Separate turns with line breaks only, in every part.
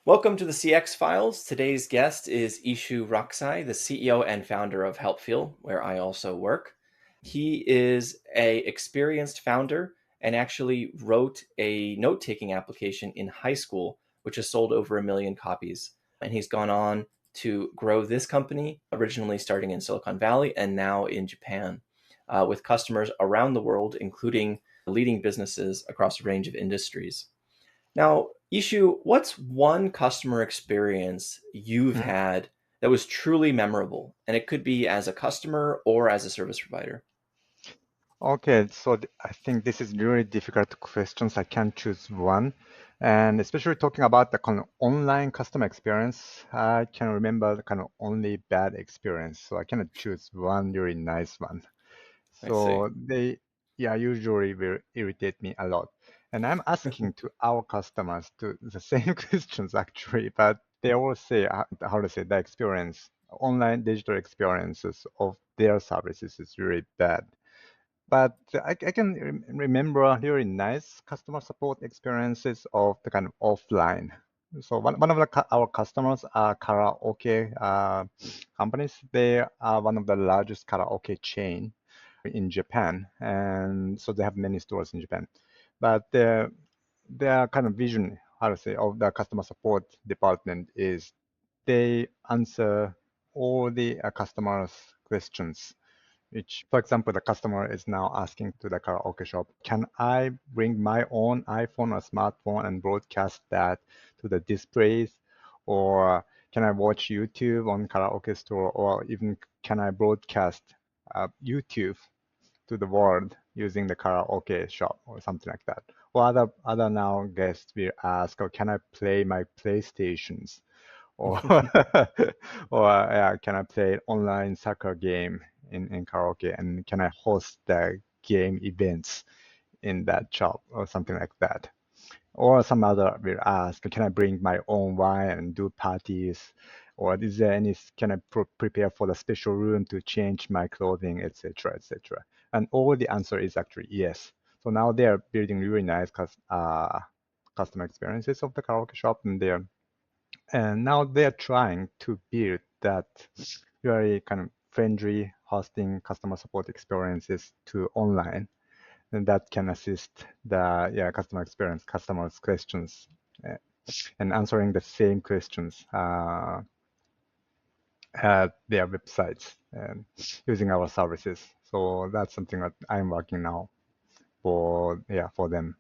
Welcome to the CX Files. Today's guest is Isshu Rakusai, the CEO and founder of Helpfeel, where I also work. He is a experienced founder and actually wrote a note-taking application in high school, which has sold over 1 million copies. And he's gone on to grow this company, originally starting in Silicon Valley and now in Japan, with customers around the world, including leading businesses across a range of industries. Now, Ishu, what's one customer experience you've
Mhm.
had that was truly memorable? And it could be as a customer or as a service provider.
Okay, so I think this is really difficult questions. I can't choose one. And especially talking about the kind of online customer experience, I can remember the kind of only bad experience. So I cannot choose one really nice one.
I see.
So yeah, usually will irritate me a lot. And I'm asking to our customers to the same questions actually, but they all say, how to say, the experience, online digital experiences of their services is really bad. But I can remember really nice customer support experiences of the kind of offline. So one of our customers are karaoke companies. They are one of the largest karaoke chain in Japan, and so they have many stores in Japan. But their kind of vision, how to say, of the customer support department is they answer all the customers' questions which, for example, the customer is now asking to the karaoke shop, can I bring my own iPhone or smartphone and broadcast that to the displays? Or can I watch YouTube on karaoke store? Or even can I broadcast YouTube to the world using the karaoke shop or something like that? Or other now guests will ask, or can I play my PlayStations? Or or can I play online soccer game in karaoke and can I host the game events in that shop or something like that? Or some other will ask, can I bring my own wine and do parties? Or is there any, can I prepare for the special room to change my clothing, etc., etc. And all the answer is actually yes. So now they're building really nice customer experiences of the karaoke shop, and now they're trying to build that very kind of friendly hosting customer support experiences to online, and that can assist the customer experience, customers' questions, uh, and answering the same questions at their websites and using our services. So that's something that I'm working now for them.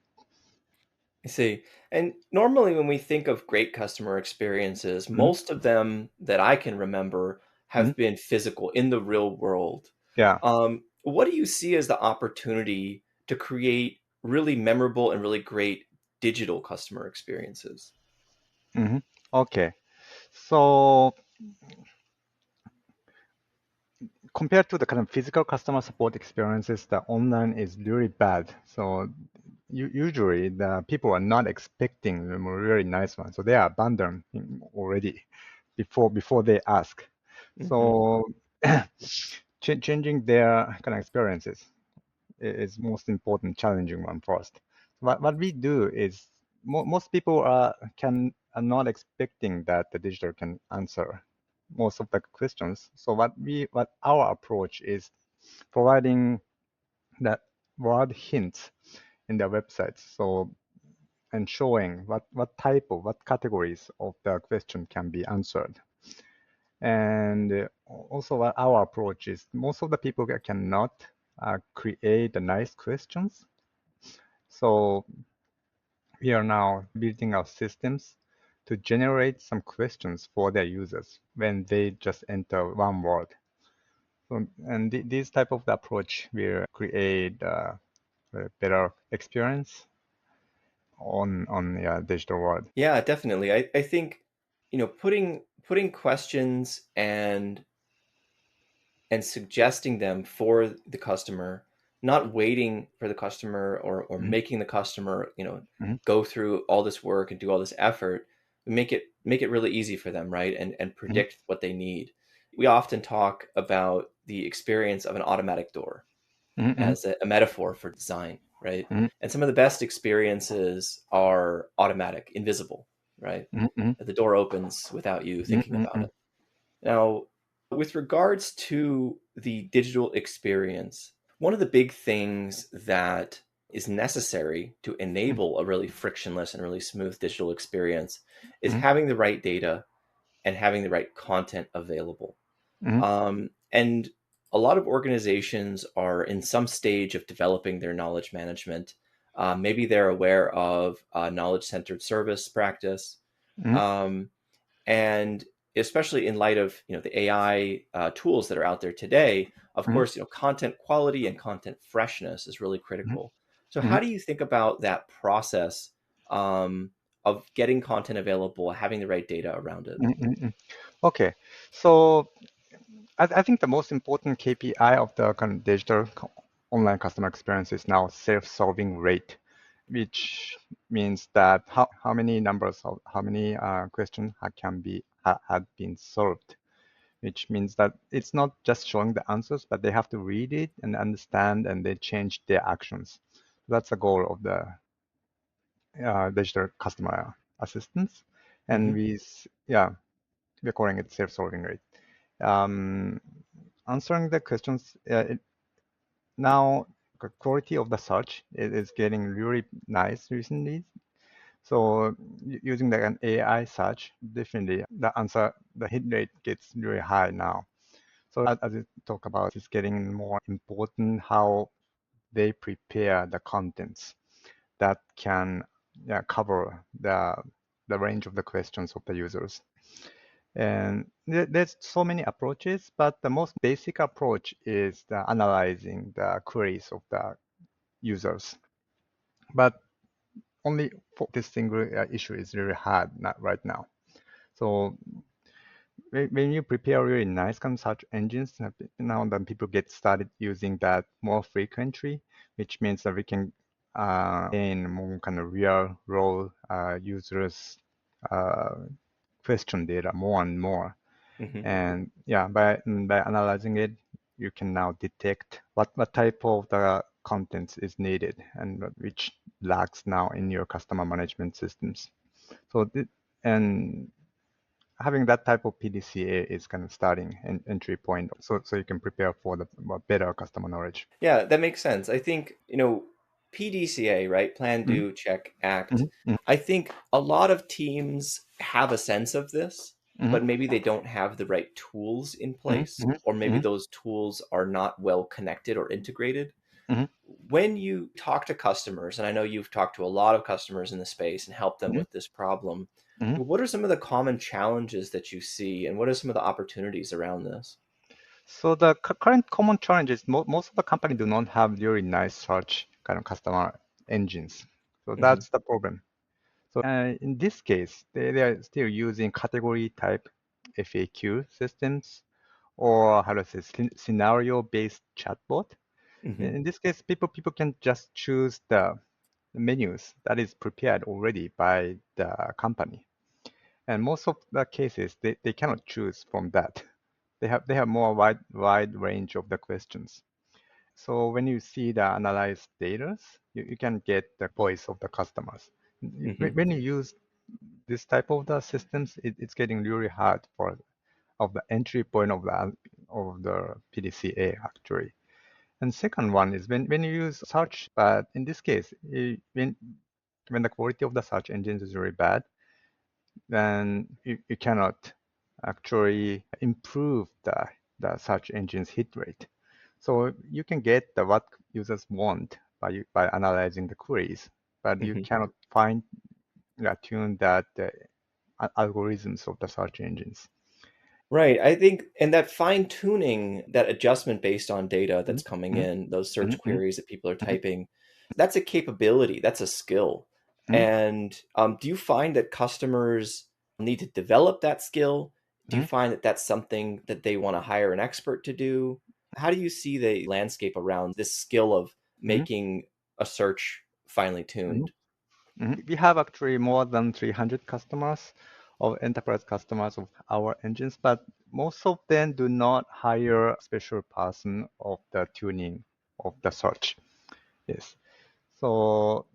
I see. And normally, when we think of great customer experiences,
Mhm.
most of them that I can remember
Mhm.
have been physical in the real world.
Yeah.
What do you see as the opportunity to create really memorable and really great digital customer experiences?
hmm Okay. So compared to the kind of physical customer support experiences, the online is really bad. So usually the people are not expecting the really nice one, so they are abandoned already before they ask.
Hmm.
So changing their kind of experiences is most important, challenging one first. What we do is most people are not expecting that the digital can answer most of the questions. So what our approach is providing that word hints in their websites. So and showing what categories of the question can be answered. And also what our approach is most of the people cannot create the nice questions. So we are now building our systems to generate some questions for their users when they just enter one word. So, and this type of the approach will create a better experience on digital world.
Yeah, definitely. I think, putting questions and suggesting them for the customer, not waiting for the customer or
Mhm,
making the customer,
mhm,
go through all this work and do all this effort, make it really easy for them, right? And
mhm,
predict what they need. We often talk about the experience of an automatic door
mhm,
as a metaphor for design, right?
mhm,
And some of the best experiences are automatic, invisible. right?
Mm-hmm.
The door opens without you thinking about
Mm-hmm.
it. Now, with regards to the digital experience, one of the big things that is necessary to enable a really frictionless and really smooth digital experience is
Mm-hmm.
having the right data and having the right content available. And a lot of organizations are in some stage of developing their knowledge management. Maybe they're aware of knowledge centered service practice.
Mm-hmm.
Um, and especially in light of the AI tools that are out there today, of
Mm-hmm.
course, content quality and content freshness is really critical. So
Mm-hmm.
how do you think about that process um, of getting content available, having the right data around it?
Mm-hmm. Okay, so I think the most important KPI of the kind of online customer experience is now self-solving rate, which means that how many numbers of how many questions had been solved, which means that it's not just showing the answers, but they have to read it and understand and they change their actions. That's the goal of the digital customer assistance, and
Hmm.
yeah, we're calling it self-solving rate. Um, Answering the questions now, the quality of the search is getting really nice recently. So using an AI search, definitely the hit rate gets really high now. So as you talk about, it's getting more important how they prepare the contents that can, yeah, cover the range of the questions of the users. And there's so many approaches, but the most basic approach is the analyzing the queries of the users. But only for this single issue is really hard not right now. So when you prepare really nice kind of search engines, now then people get started using that more frequently, which means that we can gain more kind of real role users uh, question data more and more.
Hmm.
And yeah, by analyzing it, you can now detect what type of the content is needed and which lacks now in your customer management systems. So and having that type of PDCA is kind of starting an entry point, so you can prepare for the better customer knowledge.
Yeah, that makes sense. I think, PDCA, right? Plan,
Mhm,
do, check, act.
mhm, mhm,
I think a lot of teams have a sense of this,
mhm,
but maybe they don't have the right tools in
mhm,
place,
mhm,
or maybe
mhm,
those tools are not well connected or integrated.
mhm,
When you talk to customers, and I know you've talked to a lot of customers in the space and helped them
mhm,
with this problem,
mhm.
what are some of the common challenges that you see, and what are some of the opportunities around this?
So the current common challenge is most of the company do not have really nice search kind of customer engines. So
Hmm.
that's the problem. So in this case, they are still using category type FAQ systems or how to say scenario-based chatbot.
Hmm.
In this case, people can just choose the menus that is prepared already by the company. And most of the cases, they cannot choose from that. They have more wide range of the questions. So when you see the analyzed data, you can get the voice of the customers.
Hmm.
When you use this type of the systems, it's getting really hard for of the entry point of the PDCA actually. And second one is when you use search, but in this case, when the quality of the search engines is really bad, then you cannot actually improve the search engine's hit rate. So you can get what users want by analyzing the queries, but you
Hmm.
cannot find tune that the algorithms of the search engines.
Right. I think, and that fine tuning, that adjustment based on data that's
Mhm,
coming
mhm,
in, those search
mhm,
queries that people are
mhm,
typing, that's a capability, that's a skill.
mhm,
And do you find that customers need to develop that skill? Do you
mhm,
find that that's something that they want to hire an expert to do? How do you see the landscape around this skill of
mhm,
making a search finely
mhm,
tuned?
mhm. We have actually more than 300 customers of enterprise customers of our engines, but most of them do not hire a special person of the tuning of the search. Yes. So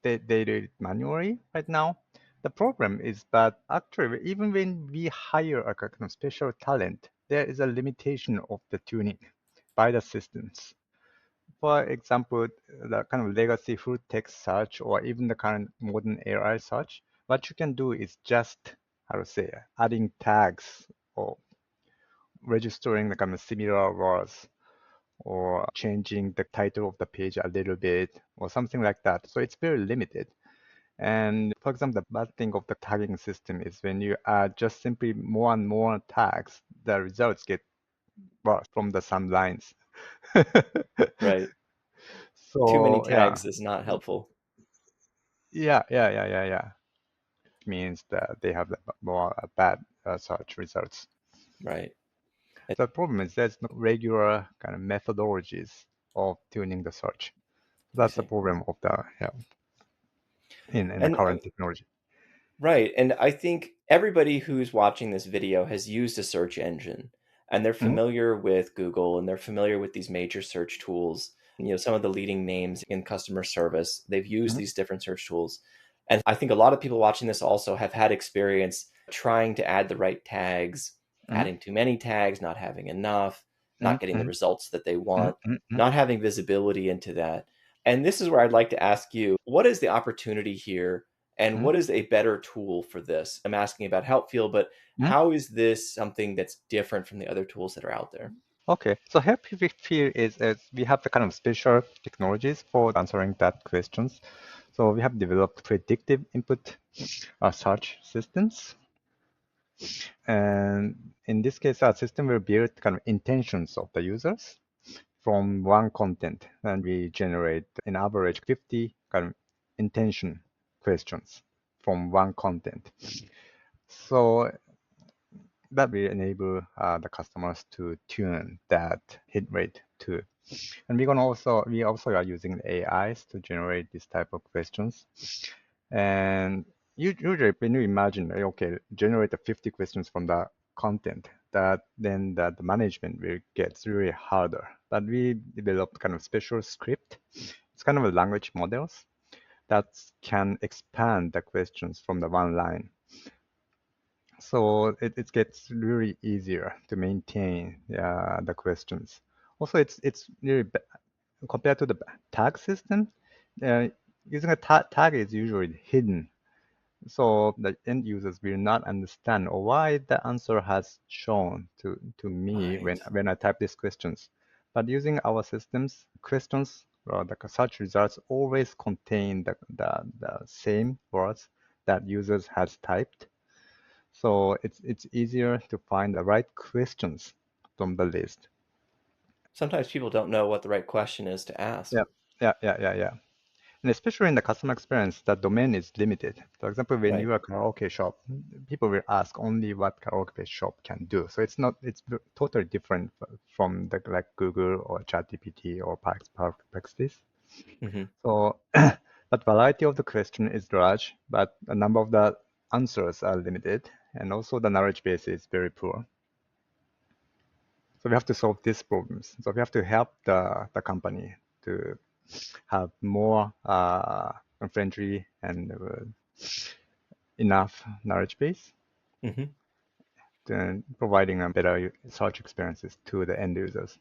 they do it manually right now. The problem is that actually, even when we hire a kind of special talent, there is a limitation of the tuning by the systems. For example, the kind of legacy full text search or even the current modern AI search, what you can do is just, how to say, adding tags or registering the kind of similar words or changing the title of the page a little bit or something like that. So it's very limited. And for example, the bad thing of the tagging system is when you add just simply more and more tags, the results get worse from the some lines.
Right. Too many
So
tags is not helpful.
yeah. Means that they have more bad search results.
Right.
The problem is there's no regular kind of methodologies of tuning the search.
I
That's the
see.
problem of the yeah, in the
And
current technology.
right. And I think everybody who's watching this video has used a search engine and they're
Mhm,
familiar with Google and they're familiar with these major search tools. Some of the leading names in customer service, they've used
mhm,
these different search tools. And I think a lot of people watching this also have had experience trying to add the right tags,
mhm,
adding too many tags, not having enough,
mhm,
not getting the
mhm,
results that they
mhm,
want,
mhm, mhm,
not having visibility into that. And this is where I'd like to ask you, what is the opportunity here and
mhm,
what is a better tool for this? I'm asking about Helpfeel, but
mhm.
how is this something that's different from the other tools that are out there?
Okay, so Helpfeel is we have the kind of special technologies for answering that questions. So we have developed predictive input search systems. And in this case, our system will build kind of intentions of the users from one content, and we generate in average 50 kind of intention questions from one content. So that will enable the customers to tune that hit rate too. And we also are using AIs to generate this type of questions. And usually when you imagine, okay, generate the 50 questions from the content, that then that the management will get really harder. But we developed kind of special script. It's kind of a language models that can expand the questions from the one line. So it gets really easier to maintain the questions. Also, it's really compared to the tag system. Uh, Using a tag is usually hidden, so the end users will not understand why the answer has shown to me
Right.
when I type these questions. But using our systems, questions or the search results always contain the same words that users has typed. So it's easier to find the right questions from the list.
Sometimes people don't know what the right question is to ask.
Yeah, yeah. And especially in the customer experience, the domain is limited. For example, when
Right.
you are a karaoke shop, people will ask only what karaoke shop can do. So totally different from the like Google or ChatGPT or Perplexity.
Hmm.
So that variety of the question is large, but the number of the answers are limited, and also the knowledge base is very poor. So we have to solve these problems. So we have to help the company to have more friendly and enough knowledge base,
Hmm.
then providing a better search experiences to the end users.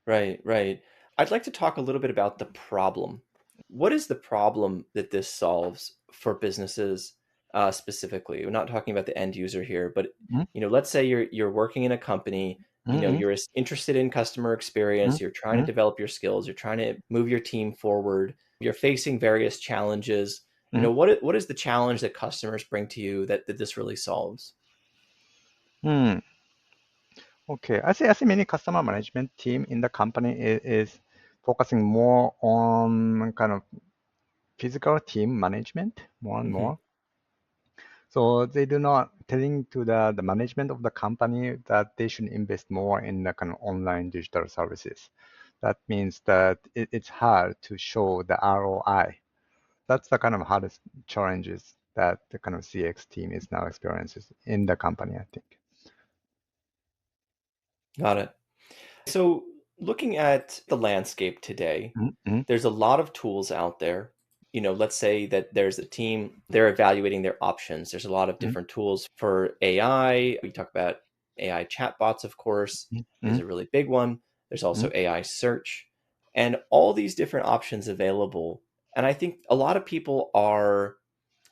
Right, right. I'd like to talk a little bit about the problem. What is the problem that this solves for businesses specifically? We're not talking about the end user here, but let's say you're working in a company,
Mm-hmm.
you're interested in customer experience, you're trying to
Mm-hmm.
develop your skills, you're trying to move your team forward, you're facing various challenges. What is the challenge that customers bring to you that this really solves?
Mm-hmm. Okay, I see many customer management team in the company is focusing more on kind of physical team management more and
Hmm.
more. So they do not telling to the management of the company that they should invest more in the kind of online digital services. That means that it's hard to show the ROI. That's the kind of hardest challenges that the kind of CX team is now experiences in the company, I think.
Got it. So, looking at the landscape today,
Mm-hmm.
there's a lot of tools out there. let's say that there's a team, they're evaluating their options. There's a lot of
Mhm,
different tools for AI. We talk about AI chatbots, of course, is
mhm,
a really big one. There's also
mhm,
AI search and all these different options available. And I think a lot of people are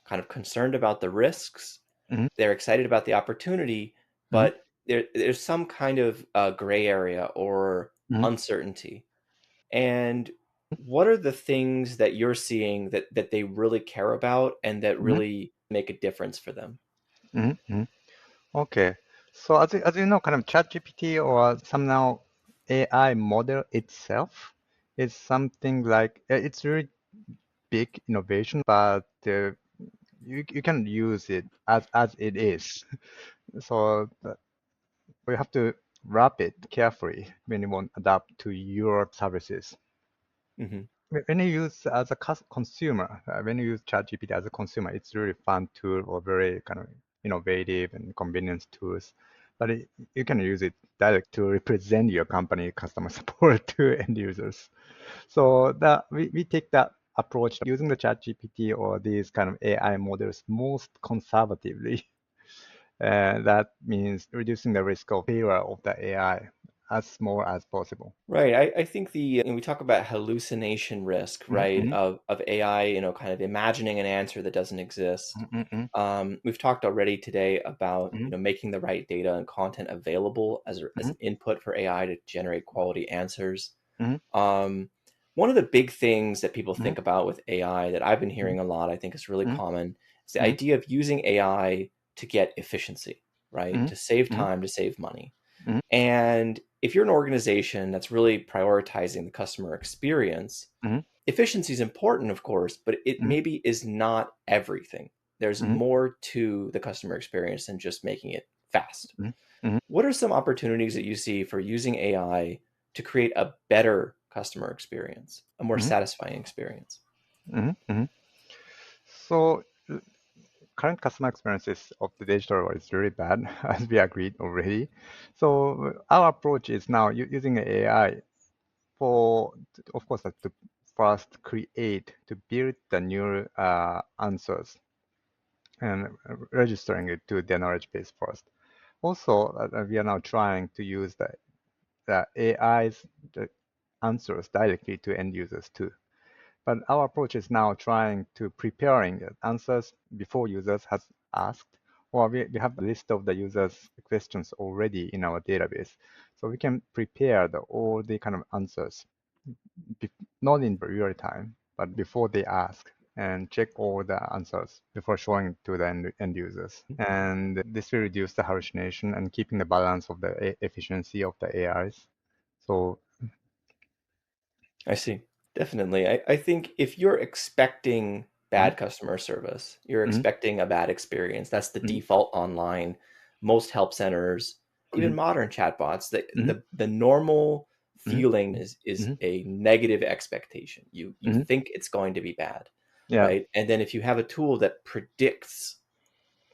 kind of concerned about the risks.
mhm,
They're excited about the opportunity,
mhm,
but there's some kind of gray area or
mhm,
uncertainty. And what are the things that you're seeing that they really care about and that
mhm,
really make a difference for them?
mhm, mhm. Okay. So as you know, kind of ChatGPT or some now AI model itself is something like it's really big innovation, but you can use it as it is. So we have to wrap it carefully when you want to adapt to your services.
Hmm.
When you use as a consumer, when you use ChatGPT as a consumer, it's really fun tool or very kind of innovative and convenience tools. But you can use it direct to represent your company customer support to end users. So that we take that approach using the ChatGPT or these kind of AI models most conservatively. That means reducing the risk of failure of the AI as small as possible.
Right. I think we talk about hallucination risk, right,
Mm-hmm,
of AI, kind of imagining an answer that doesn't exist.
mm-hmm,
We've talked already today about,
mm-hmm,
making the right data and content available as
mm-hmm,
an input for AI to generate quality answers.
mm-hmm,
Um, One of the big things that people
mm-hmm,
think about with AI that I've been hearing a lot, I think is really
mm-hmm,
common, is the
mm-hmm,
idea of using AI to get efficiency, right?
mm-hmm,
To save
mm-hmm,
time, to save money.
mm-hmm,
And if you're an organization that's really prioritizing the customer experience,
mm-hmm,
efficiency is important, of course, but it
mm-hmm,
maybe is not everything. There's
mm-hmm,
more to the customer experience than just making it fast.
mm-hmm,
What are some opportunities that you see for using AI to create a better customer experience, a more
mm-hmm,
satisfying experience?
mm-hmm, mm-hmm. So current customer experiences of the digital world is really bad, as we agreed already. So our approach is now using AI for, of course, to first create, to build the new answers and registering it to the knowledge base first. Also, we are now trying to use the AI's the answers directly to end users too. But our approach is now trying to preparing the answers before users has asked, or we have the list of the users' questions already in our database. So we can prepare all the kind of answers, not in real time, but before they ask and check all the answers before showing to the end users. And this will reduce the hallucination and keeping the balance of the efficiency of the AIs. So,
I see. Definitely. I think if you're expecting
mm,
bad customer service, you're
mm,
expecting a bad experience. That's the
mm,
default online. Most help centers, even
mm,
modern chatbots,
mm,
the normal
mm,
feeling is
mm,
a negative expectation. You
mm,
think it's going to be bad,
yeah.
right? And then if you have a tool that predicts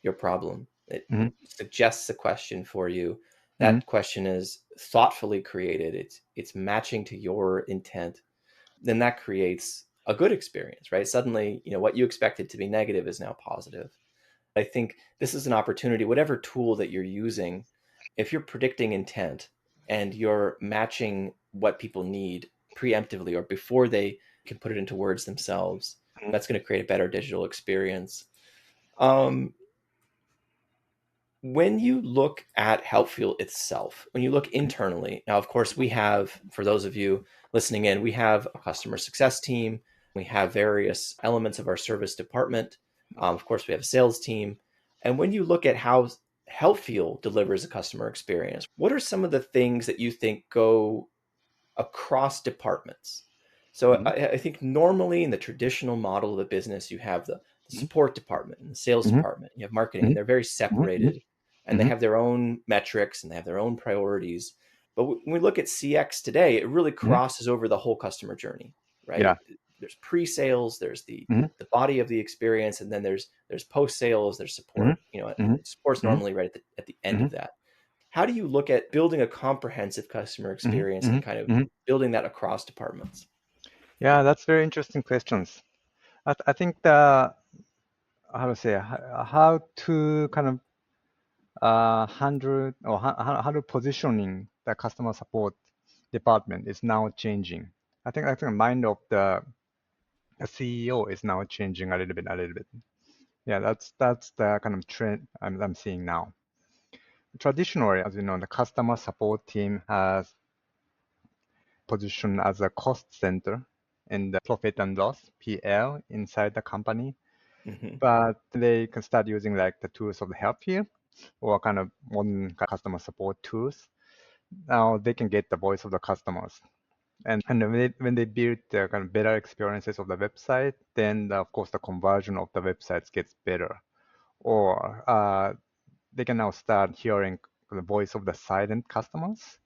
your problem, it
Mm,
suggests a question for you.
mm,
That question is thoughtfully created. It's matching to your intent, then that creates a good experience, right? Suddenly, what you expected to be negative is now positive. I think this is an opportunity, whatever tool that you're using, if you're predicting intent and you're matching what people need preemptively or before they can put it into words themselves,
mm,
that's going to create a better digital experience. Um, when you look at Helpfeel itself, when you look internally, now, of course, we have, for those of you listening in, we have a customer success team. We have various elements of our service department. Of course, we have a sales team. And when you look at how Helpfeel delivers a customer experience, what are some of the things that you think go across departments? So
mm,
I think normally in the traditional model of the business, you have the
mm,
support department and the sales
mm,
department, you have marketing, and
mm,
they're very
mm, mm,
separated and they
mm,
have their own metrics and they have their own priorities. But when we look at CX today, it really
mm,
crosses over the whole customer journey, right?
yeah.
There's pre-sales, there's
Mm,
the body of the experience, and then there's post-sales, there's
mm,
support.
mm,
Support's
mm,
normally right at the end
mm,
of that. How do you look at building a comprehensive customer
mm,
experience and
mm,
kind of
mm.
building that across departments?
Yeah, that's very interesting questions. I think the how to say how to kind of handle or how to positioning the customer support department is now changing. I think the mind of the CEO is now changing a little bit, a little bit. Yeah, that's the kind of trend I'm seeing now. Traditionally, as you know, the customer support team has positioned as a cost center in the profit and loss (PL) inside the company.
Hmm.
But they can start using like the tools of the Helpfeel or kind of modern customer support tools. Now they can get the voice of the customers. And when they build the kind of better experiences of the website, then of course the conversion of the websites gets better. Or they can now start hearing the voice of the silent customers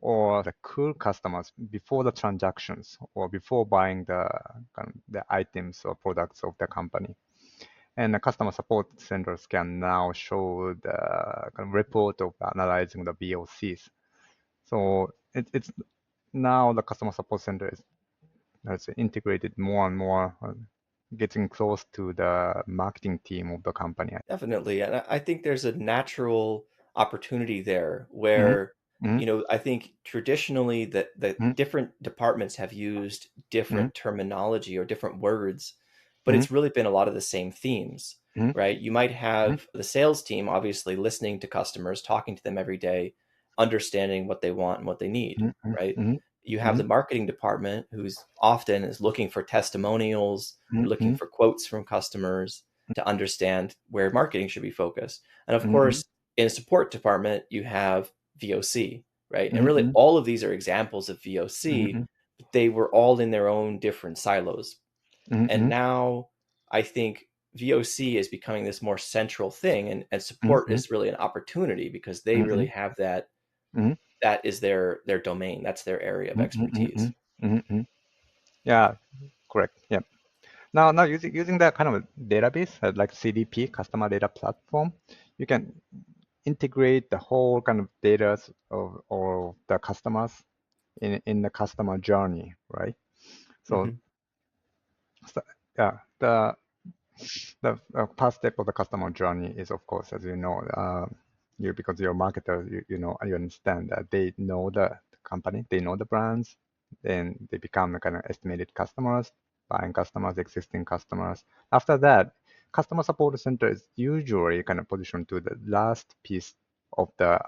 or the cool customers before the transactions or before buying the items or products of the company. And the customer support centers can now show the kind of report of analyzing the VOCs. So it's now the customer support center is let's say, integrated more and more, getting close to the marketing team of the company.
Definitely. And I think there's a natural opportunity there
Mm-hmm,
where,
mm-hmm,
I think traditionally that the different departments have used
mm-hmm,
different terminology or different words, but
mm-hmm,
it's really been a lot of the same themes, right? You might
mm-hmm,
have the sales team obviously listening to customers, talking to them every day, understanding what they want and what they need,
mm-hmm,
right?
mm-hmm,
You have
mm-hmm,
the marketing department who's often is looking for testimonials, they're looking
mm-hmm,
for quotes from customers to understand where marketing should be focused. And of
mm-hmm,
course, in a support department, you have VOC, right? And really,
mm-hmm,
all of these are examples of VOC,
mm-hmm,
but they were all in their own different silos. And
mm-hmm,
now I think VOC is becoming this more central thing, and support
mm-hmm,
is really an opportunity because they
mm-hmm,
really have that.
mm-hmm,
That is their domain. That's their area of
mm-hmm,
expertise.
mm-hmm. Yeah, correct. Yeah. Now using that kind of database, like CDP, customer data platform, you can integrate the whole kind of data of the customers in the customer journey, right? So,
Hmm.
so yeah, the first step of the customer journey is, of course, as you know, you because you're a marketer, you know, you understand that they know the company, they know the brands, then they become the kind of estimated customers, buying customers, existing customers. After that, customer support center is usually kind of positioned to the last piece of the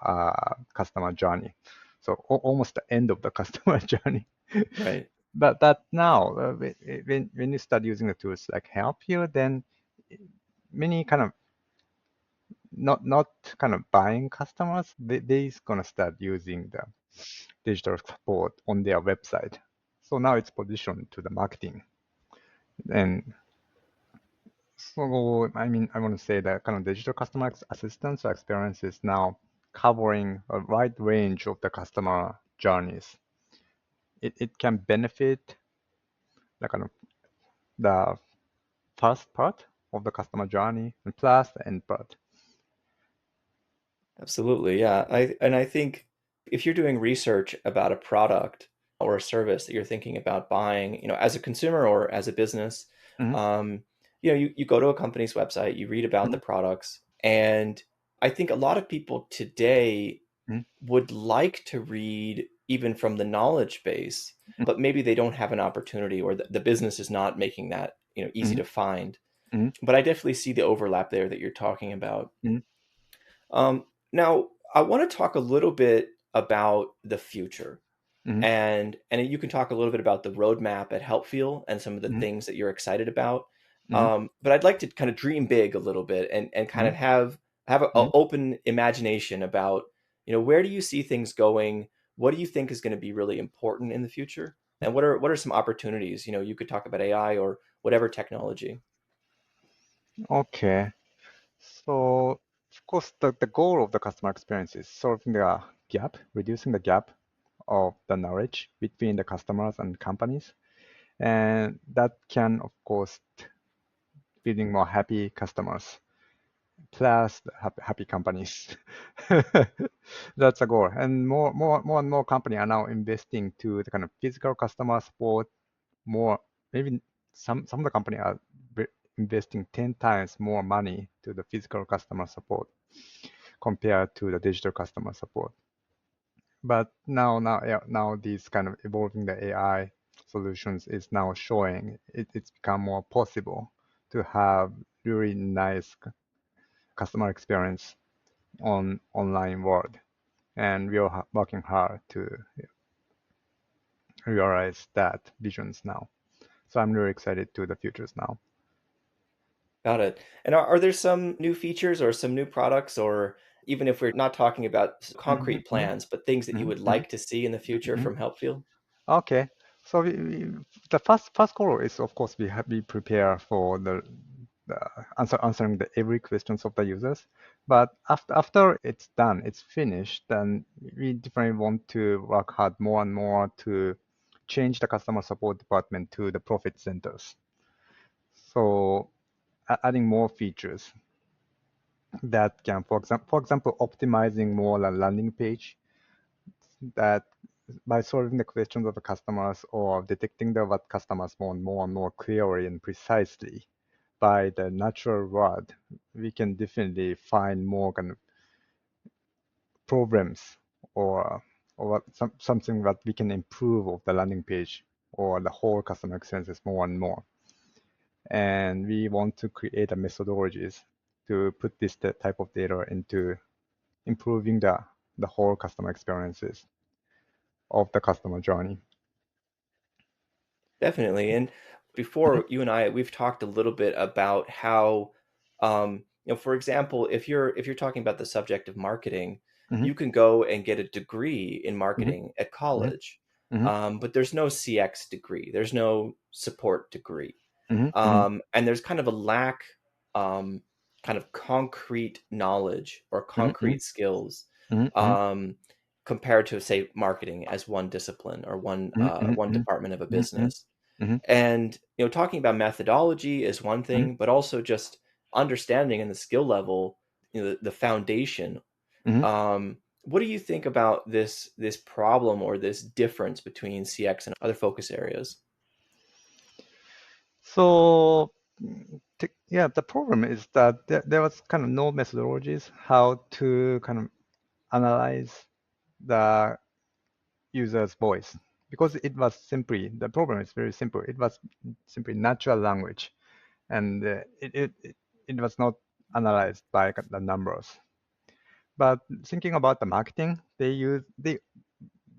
customer journey. So almost the end of the customer journey.
Right.
But now, when you start using the tools like Help Here, then many kind of not kind of buying customers, they gonna start using the digital support on their website. So now it's positioned to the marketing. And so, I mean, I want to say that kind of digital customer assistance or experience is now covering a wide range of the customer journeys. It can benefit the kind of the first part of the customer journey and plus the end part.
Absolutely, yeah. I think if you're doing research about a product or a service that you're thinking about buying, as a consumer or as a business,
Mm-hmm,
um, you go to a company's website, you read about the products, and I think a lot of people today
mm-hmm,
would like to read even from the knowledge base, but maybe they don't have an opportunity or the business is not making that, easy
mm-hmm,
to find.
mm-hmm,
But I definitely see the overlap there that you're talking about.
mm-hmm,
Now, I want to talk a little bit about the future,
mm-hmm,
and you can talk a little bit about the roadmap at Helpfeel and some of the
mm-hmm,
things that you're excited about.
mm-hmm,
But I'd like to kind of dream big a little bit and kind
mm-hmm,
of have a open imagination about, where do you see things going? What do you think is going to be really important in the future? And what are some opportunities? You could talk about AI or whatever technology.
Okay. So, of course, the goal of the customer experience is solving the gap, reducing the gap of the knowledge between the customers and companies. And that can, of course, building more happy customers plus the happy companies. That's a goal. And more and more companies are now investing to the kind of physical customer support, more maybe some of the company are investing 10 times more money to the physical customer support compared to the digital customer support. But now these kind of evolving the AI solutions is now showing it's become more possible to have really nice customer experience on online world, and we are working hard to realize that visions now. So I'm really excited to the futures now.
Got it. And are there some new features or some new products, or even if we're not talking about
Hmm
concrete plans, but things that you
hmm
would
hmm
like to see in the future
hmm
from Helpfeel?
Okay. So the first goal is, of course, we prepare for the answering the every questions of the users. But after it's done, it's finished, then we definitely want to work hard more and more to change the customer support department to the profit centers. So adding more features that can, for example, optimizing more the landing page that by solving the questions of the customers or detecting the what customers want more and more clearly and precisely by the natural word, we can definitely find more kind of problems or something that we can improve of the landing page or the whole customer experiences more and more. And we want to create a methodologies to put this type of data into improving the whole customer experiences of the customer journey.
Definitely. And
Mhm,
before you and I, we've talked a little bit about how, for example, if you're talking about the subject of marketing,
mhm,
you can go and get a degree in
mhm,
marketing at
mhm,
college,
mhm,
but there's no CX degree, there's no support degree,
mhm, mhm,
and there's kind of a lack, um, kind of concrete knowledge or
mhm, mhm,
concrete skills.
mhm, mhm,
Um, Compared to say marketing as one discipline or
mhm, mhm,
one
mhm,
department of a
mhm, mhm,
business.
mhm,
And talking about methodology is one
mhm,
thing, but also just understanding and the skill level, the foundation.
mhm.
What do you think about this problem or this difference between CX and other focus areas?
So, yeah, the problem is that there was kind of no methodologies how to kind of analyze the user's voice because it was simply the problem is very simple. It was simply natural language, and it was not analyzed by the numbers. But thinking about the marketing,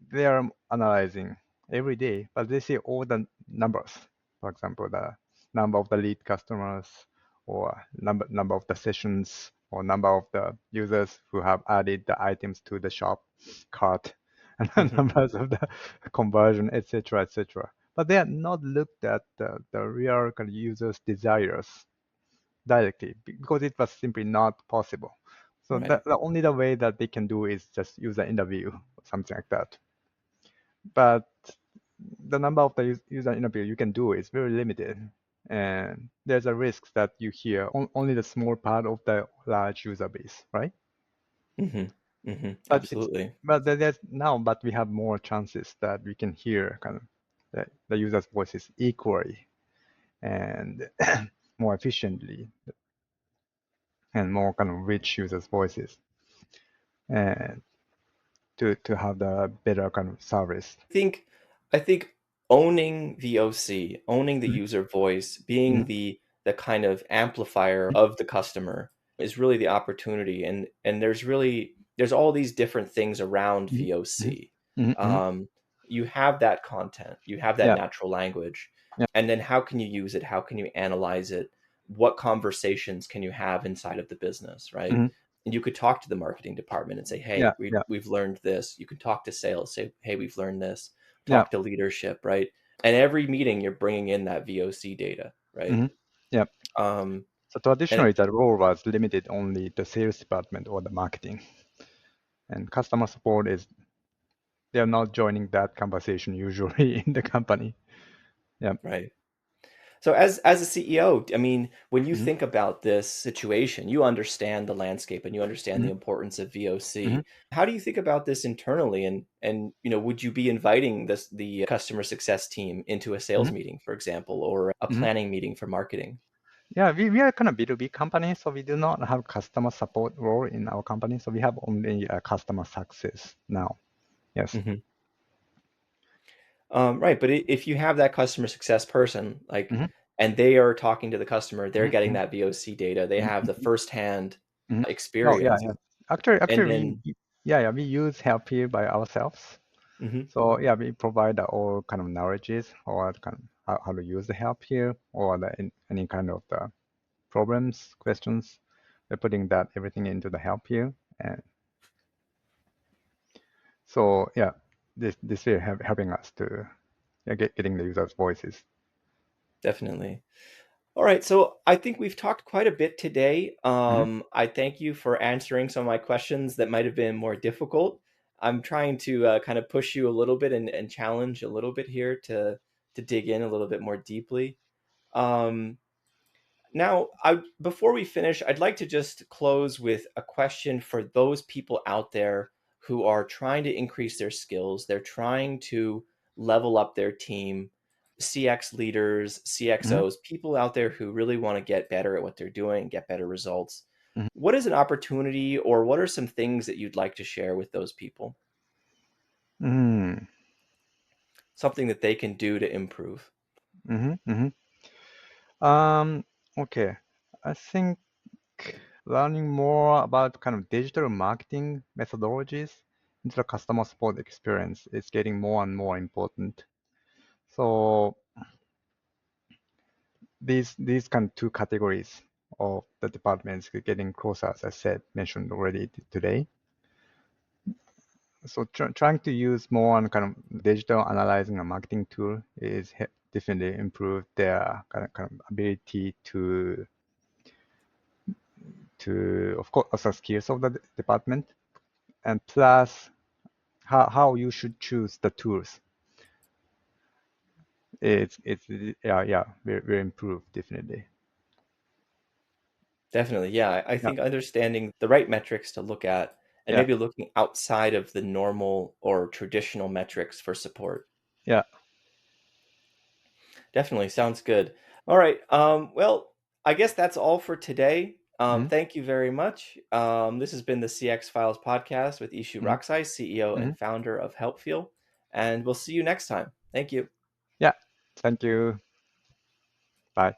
they are analyzing every day, but they see all the numbers. For example, the number of the lead customers, or number of the sessions, or number of the users who have added the items to the shop cart, and the
Hmm.
numbers of the conversion, etc., etc. But they are not looked at the real kind of users' desires directly because it was simply not possible. So
Right.
the only the way that they can do is just use an interview or something like that. But the number of the user interview you can do is very limited, and there's a risk that you hear only the small part of the large user base, right?
Hmm. Hmm.
But it's
Absolutely.
but there's now, but we have more chances that we can hear kind of the user's voices equally and more efficiently and more kind of rich users' voices, and to have the better kind of service.
think I think owning VOC, owning the
Mhm,
user voice, being
mhm,
the kind of amplifier of the customer is really the opportunity. And there's all these different things around
mhm, mhm,
VOC.
mhm, mhm.
Um, you have that content, you have that
Yeah,
natural language,
yeah.
and then how can you use it? How can you analyze it? What conversations can you have inside of the business, right?
Mhm,
And you could talk to the marketing department and say,
yeah,
"Hey,
yeah,
we've learned this." You can talk to sales, say, "Hey, we've learned this."
yeah.
Talk to leadership, right? And every meeting, you're bringing in that VOC data, right?
Mhm, yeah.
Um,
So
and
traditionally, the role was limited only the sales department or the marketing, and customer support is they're not joining that conversation usually in the company. Yeah.
right. So as a CEO, I mean, when you
Hmm.
think about this situation, you understand the landscape and you understand the
Hmm.
importance of
Hmm.
VOC. How do you think about this internally? And would you be inviting the customer success team into a sales
Hmm.
meeting, for example, or a
Hmm.
planning meeting for marketing?
Yeah, we are kind of B2B company, so we do not have customer support role in our company. So we have only customer success now. Yes.
Hmm. Right, but if you have that customer success person, like,
Hmm.
and they are talking to the customer, they're getting
Hmm.
that VOC data, they have the
Hmm.
firsthand
Hmm. Oh yeah,
experience,
yeah.
and
Actually,
then,
yeah, we use Helpfeel by ourselves.
mhm.
So yeah, we provide all kind of knowledges or kind of how to use the Helpfeel or any kind of the problems, questions. We're putting that everything into the Helpfeel, and so yeah, this will helping us to getting the users' voices.
Definitely. All right, so I think we've talked quite a bit today.
Hmm.
I thank you for answering some of my questions that might have been more difficult. I'm trying to kind of push you a little bit and challenge a little bit here to dig in a little bit more deeply. Um, Now, before we finish, I'd like to just close with a question for those people out there who are trying to increase their skills. They're trying to level up their team, CX leaders,
Hmm.
CXOs, people out there who really want to get better at what they're doing, get better results.
Hmm.
What is an opportunity, or what are some things that you'd like to share with those people?
Hmm.
Something that they can do to improve.
Hmm. Hmm. Um, okay. I think learning more about kind of digital marketing methodologies into the customer support experience is getting more and more important. So these kind of two categories of the departments are getting closer, as I said, mentioned already today. So trying to use more on kind of digital analyzing and marketing tool is definitely improve their kind of ability to of course also skills of the department, and plus how you should choose the tools. It's yeah, yeah, very improved definitely.
Definitely. Yeah. I
Yeah,
think understanding the right metrics to look at and
yeah,
maybe looking outside of the normal or traditional metrics for support.
yeah.
Definitely sounds good. All right. Well, I guess that's all for today.
Mm-hmm.
Thank you very much. This has been the CX Files podcast with Isshu
Mm-hmm.
Rakusai, CEO
Mm-hmm.
and founder of Helpfeel. And we'll see you next time. Thank you.
Yeah. Thank you. Bye.